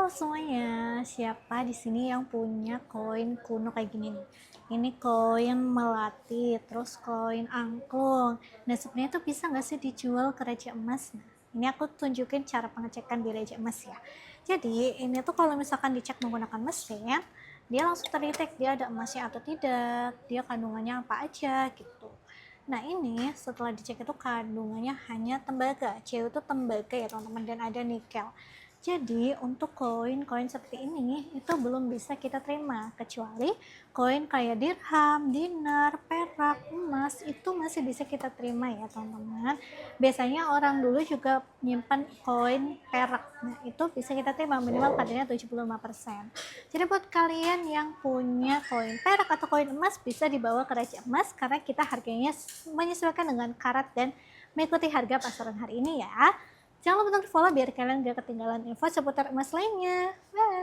Halo semuanya, siapa di sini yang punya koin kuno kayak gini nih? Ini koin melati, terus koin angklung. Nah sebenarnya itu bisa nggak sih dijual ke Raja Emas? Nah, ini aku tunjukin cara pengecekan di Raja Emas ya. Jadi ini tuh kalau misalkan dicek menggunakan mesin, dia langsung terdetek dia ada emasnya atau tidak, dia kandungannya apa aja gitu. Nah ini setelah dicek itu kandungannya hanya tembaga, Cu itu tembaga ya teman-teman, dan ada nikel. Jadi untuk koin-koin seperti ini itu belum bisa kita terima, kecuali koin kayak dirham, dinar, perak, emas itu masih bisa kita terima ya teman-teman. Biasanya orang dulu juga menyimpan koin perak, nah itu bisa kita terima minimal kadarnya 75%. Jadi buat kalian yang punya koin perak atau koin emas bisa dibawa ke Raja Emas karena kita harganya menyesuaikan dengan karat dan mengikuti harga pasaran hari ini ya. Jangan lupa untuk follow biar kalian gak ketinggalan info seputar emas lainnya. Bye!